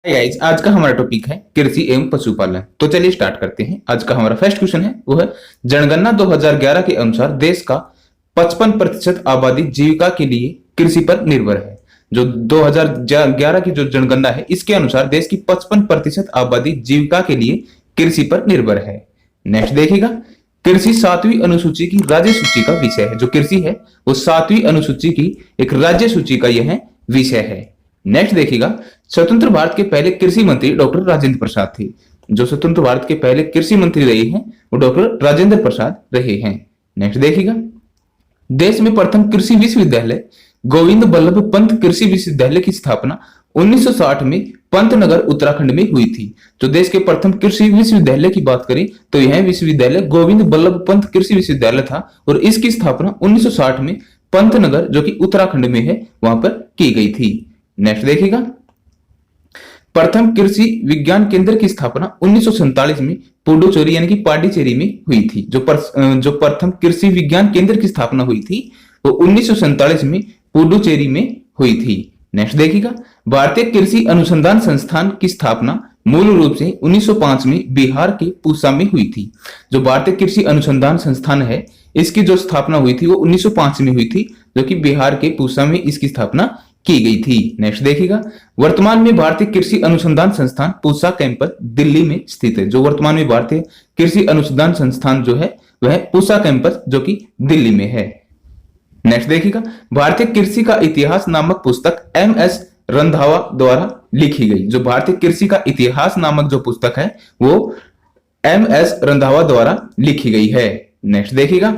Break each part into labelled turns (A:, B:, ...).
A: Guys, आज का हमारा टॉपिक है कृषि एवं पशुपालन। तो चलिए स्टार्ट करते हैं। आज का हमारा फर्स्ट क्वेश्चन है वो है जनगणना 2011 के अनुसार देश का 55% आबादी जीविका के लिए कृषि पर निर्भर है। जो 2011 की जो जनगणना है इसके अनुसार देश की 55% आबादी जीविका के लिए कृषि पर निर्भर है। नेक्स्ट देखिएगा, कृषि 7वीं अनुसूची की राज्य सूची का विषय है। जो कृषि है वो 7वीं अनुसूची की एक राज्य सूची का यह विषय है। नेक्स्ट देखिएगा, स्वतंत्र भारत के पहले कृषि मंत्री डॉक्टर राजेंद्र प्रसाद थे। जो स्वतंत्र भारत के पहले कृषि मंत्री रहे हैं वो डॉक्टर राजेंद्र प्रसाद रहे हैं। नेक्स्ट देखिएगा, देश में प्रथम कृषि विश्वविद्यालय गोविंद बल्लभ पंत कृषि विश्वविद्यालय की स्थापना 1960 में पंतनगर उत्तराखंड में हुई थी। जो देश के प्रथम कृषि विश्वविद्यालय की बात करें तो यह विश्वविद्यालय गोविंद बल्लभ पंत कृषि विश्वविद्यालय था और इसकी स्थापना 1960 में पंतनगर जो कि उत्तराखंड में है वहां पर की गई थी। नेक्स्ट देखिएगा, प्रथम कृषि विज्ञान केंद्र की स्थापना 1947 में पुडुचेरी यानी कि पांडिचेरी में हुई थी। जो प्रथम कृषि विज्ञान केंद्र की स्थापना हुई थी वो 1947 में पुडुचेरी में हुई थी। नेक्स्ट देखिएगा, भारतीय कृषि अनुसंधान संस्थान की स्थापना मूल रूप से 1905 में बिहार के पूसा में हुई थी। जो भारतीय कृषि अनुसंधान संस्थान है इसकी जो स्थापना हुई थी वो 1905 में हुई थी, जो कि बिहार के पूसा में इसकी स्थापना की गई थी। नेक्स्ट देखिएगा, वर्तमान में भारतीय कृषि अनुसंधान संस्थान पूसा कैंपस दिल्ली में स्थित है। जो वर्तमान में भारतीय कृषि अनुसंधान संस्थान जो है वह पूसा कैंपस जो कि दिल्ली में है। नेक्स्ट देखिएगा, भारतीय कृषि का इतिहास नामक पुस्तक एम.एस. रंधावा द्वारा लिखी गई। जो भारतीय कृषि का इतिहास नामक जो पुस्तक है वो एम.एस. रंधावा द्वारा लिखी गई है। नेक्स्ट देखिएगा,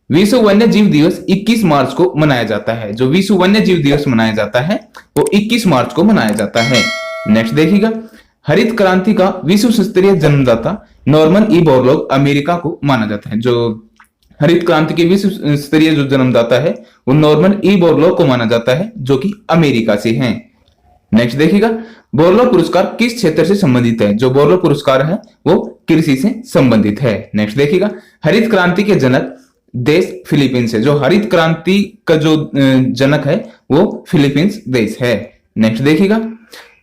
A: विश्व वन्य जीव दिवस 21 मार्च को मनाया जाता है। जो विश्व वन्य जीव दिवस मनाया जाता है वो 21 मार्च को मनाया जाता है। नेक्स्ट देखिएगा, हरित क्रांति का विश्व स्तरीय जन्मदाता नॉर्मन ई बोरलॉग अमेरिका को माना जाता है। जो हरित क्रांति के विश्व स्तरीय जो जन्मदाता है वो नॉर्मन ई बोरलॉग को माना जाता है जो कि अमेरिका से है। नेक्स्ट देखिएगा, बोरलॉग पुरस्कार किस क्षेत्र से संबंधित है। जो बोरलॉग पुरस्कार है वो कृषि से संबंधित है। नेक्स्ट देखिएगा, हरित क्रांति के जनक देश फिलीपींस है। जो हरित क्रांति का जो जनक है वो फिलीपींस देश है। नेक्स्ट देखिएगा,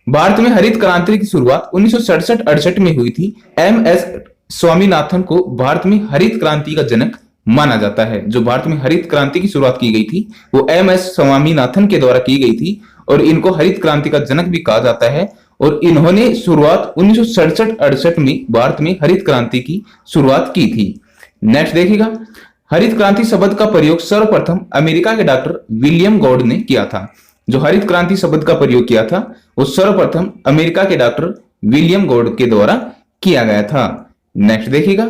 A: भारत में हरित क्रांति की शुरुआत 1967-68 में हुई थी। एम.एस. स्वामीनाथन को भारत में हरित क्रांति का जनक माना जाता है। जो भारत में हरित क्रांति की शुरुआत की गई थी वो एम.एस. स्वामीनाथन के द्वारा की गई थी और इनको हरित क्रांति का जनक भी कहा जाता है। और इन्होंने शुरुआत 1967-68 में भारत में हरित क्रांति की शुरुआत की थी। नेक्स्ट देखिएगा, हरित क्रांति शब्द का प्रयोग सर्वप्रथम अमेरिका के डॉक्टर विलियम गॉड ने किया था। जो हरित क्रांति शब्द का प्रयोग किया था वो सर्वप्रथम अमेरिका के डॉक्टर विलियम गॉड के द्वारा किया गया था। नेक्स्ट देखिएगा,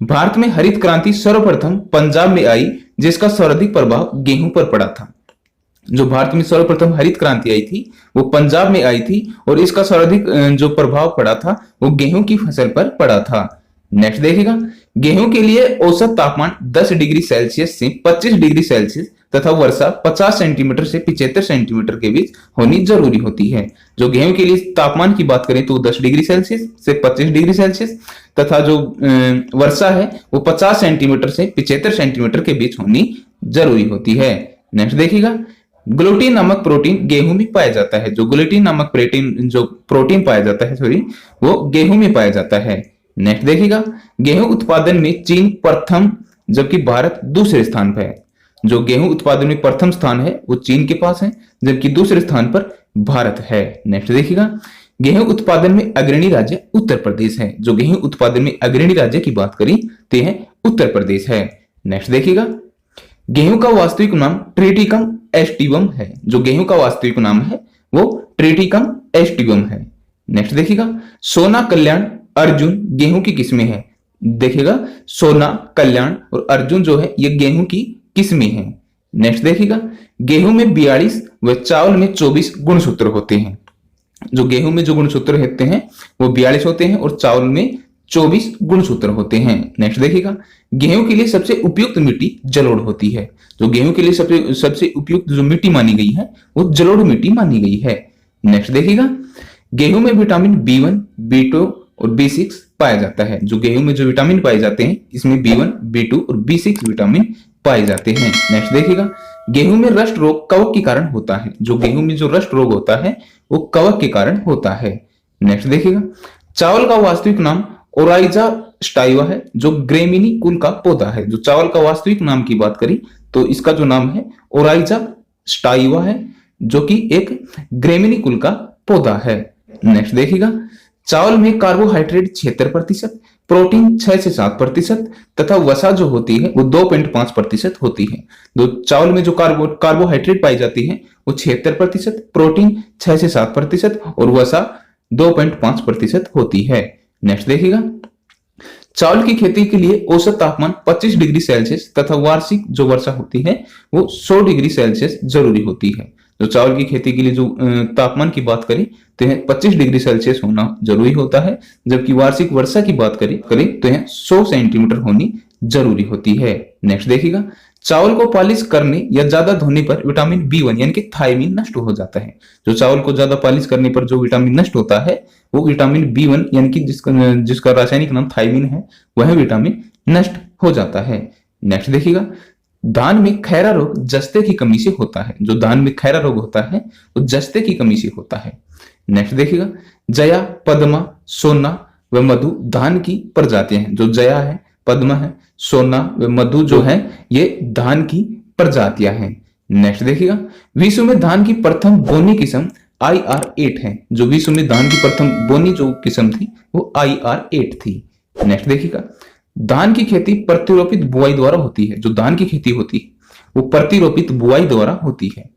A: भारत में हरित क्रांति सर्वप्रथम पंजाब में आई जिसका सर्वाधिक प्रभाव गेहूं पर पड़ा था। जो भारत में सर्वप्रथम हरित क्रांति आई थी वो पंजाब में आई थी और इसका सर्वाधिक जो प्रभाव पड़ा था वो गेहूं की फसल पर पड़ा था। नेक्स्ट देखिएगा, गेहूं के लिए औसत तापमान 10 डिग्री सेल्सियस से 25 डिग्री सेल्सियस तथा वर्षा 50 सेंटीमीटर से 75 सेंटीमीटर के बीच होनी जरूरी होती है। जो गेहूं के लिए तापमान की बात करें तो 10 डिग्री सेल्सियस से 25 डिग्री सेल्सियस तथा जो वर्षा है वो 50 सेंटीमीटर से 75 सेंटीमीटर के बीच होनी जरूरी होती है। नेक्स्ट देखिएगा, ग्लूटीन नामक प्रोटीन गेहूं में पाया जाता है। जो ग्लूटीन नामक प्रोटीन पाया जाता है वो गेहूं में पाया जाता है। नेक्स्ट देखिएगा, गेहूं उत्पादन में चीन प्रथम जबकि भारत दूसरे स्थान पर है। जो गेहूं उत्पादन में प्रथम स्थान है वो चीन के पास है जबकि दूसरे स्थान पर भारत है। नेक्स्ट देखिएगा, गेहूं उत्पादन में अग्रणी राज्य उत्तर प्रदेश है। जो गेहूं उत्पादन में अग्रणी राज्य की बात करें तो यह उत्तर प्रदेश है। नेक्स्ट देखिएगा, गेहूं का वास्तविक नाम ट्रिटिकम एस्टिवम है। जो गेहूं का वास्तविक नाम है वो ट्रिटिकम एस्टिवम है। नेक्स्ट देखिएगा, सोना, कल्याण, अर्जुन गेहूं की किस्में हैं। देखिएगा, सोना, कल्याण और अर्जुन जो है ये गेहूं की किस्में हैं। नेक्स्ट देखिएगा, गेहूं में 42 व चावल में 24 गुणसूत्र होते हैं। जो गेहूं में जो गुणसूत्र होते हैं वो 42 होते हैं और चावल में 24 गुणसूत्र होते हैं। नेक्स्ट देखिएगा, गेहूं के लिए सबसे उपयुक्त मिट्टी जलोढ़ होती है। जो गेहूं के लिए सबसे उपयुक्त जो मिट्टी मानी गई है वो जलोढ़ मिट्टी मानी गई है। नेक्स्ट देखिएगा, गेहूं में विटामिन B1, B2 और B6 पाया जाता है। जो गेहूं में जो विटामिन पाए जाते हैं इसमें B1, B2 और B6 विटामिन पाए जाते हैं। नेक्स्ट देखिएगा, गेहूं में रस्ट रोग कवक के कारण होता है। जो गेहूं में जो रस्ट रोग होता है वो कवक के कारण होता है। नेक्स्ट देखिएगा, चावल का वास्तविक नाम ओराइजा स्टाइवा है, जो ग्रेमिनी कुल का पौधा है। जो चावल का वास्तविक नाम की बात करी तो इसका जो नाम है ओराइजा स्टाइवा है, जो कि एक ग्रेमिनी कुल का पौधा है। नेक्स्ट देखिएगा, चावल में कार्बोहाइड्रेट 76%, प्रोटीन 6 से 7% तथा वसा जो होती है वो 2.5% होती है। तो चावल में जो कार्बोहाइड्रेट पाई जाती है वो 76%, प्रोटीन 6 से 7% और वसा 2.5% होती है। नेक्स्ट देखिएगा, चावल की खेती के लिए औसत तापमान 25 डिग्री सेल्सियस तथा वार्षिक जो वर्षा होती है वो 100 डिग्री सेल्सियस जरूरी होती है। जो चावल की खेती के लिए जो तापमान की बात करें तो यह 25 डिग्री सेल्सियस होना जरूरी होता है, जबकि वार्षिक वर्षा की बात करें तो यह 100 सेंटीमीटर होनी जरूरी होती है। नेक्स्ट देखिएगा, चावल को पॉलिश करने या ज्यादा धोने पर विटामिन B1 यानी कि थायमिन नष्ट हो जाता है। जो चावल को ज्यादा पॉलिश करने पर जो विटामिन नष्ट होता है वो विटामिन B1 यानी कि जिसका रासायनिक नाम थायमिन है, वह विटामिन नष्ट हो जाता है। नेक्स्ट देखिएगा, धान में खैरा रोग जस्ते की कमी से होता है। जो धान में खैरा रोग होता है वो जस्ते की कमी से होता है। नेक्स्ट देखिएगा, जया, पद्मा, सोना व मधु धान की प्रजातियां हैं। जो जया है, पद्मा है, सोना व मधु जो है ये धान की प्रजातियां हैं। नेक्स्ट देखिएगा, विश्व में धान की प्रथम बोनी किस्म IR8 है। जो विश्व में धान की प्रथम बोनी जो किस्म थी वो IR8 थी। नेक्स्ट देखिएगा, धान की खेती प्रतिरोपित बुआई द्वारा होती है। जो धान की खेती होती है वो प्रतिरोपित बुआई द्वारा होती है।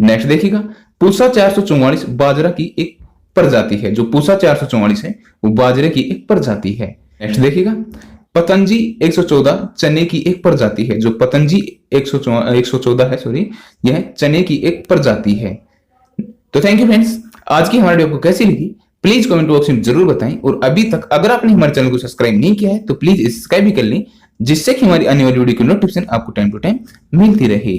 A: नेक्स्ट देखिएगा, पूसा 444 बाजरा की एक प्रजाति है। जो पूसा 444 है वो बाजरे की एक प्रजाति है। नेक्स्ट देखिएगा, पतंजी 114 चने की एक प्रजाति है। जो पतंजी 114 है, सॉरी, यह चने की एक प्रजाति है। तो थैंक यू फ्रेंड्स, आज की हमारी वीडियो को कैसी लगी प्लीज कमेंट बॉक्स में जरूर बताएं। और अभी तक अगर आपने हमारे चैनल को सब्सक्राइब नहीं किया है तो प्लीज सब्सक्राइब भी कर लें, जिससे कि हमारी आने वाली वीडियो की नोटिफिकेशन आपको टाइम टू टाइम मिलती रहे।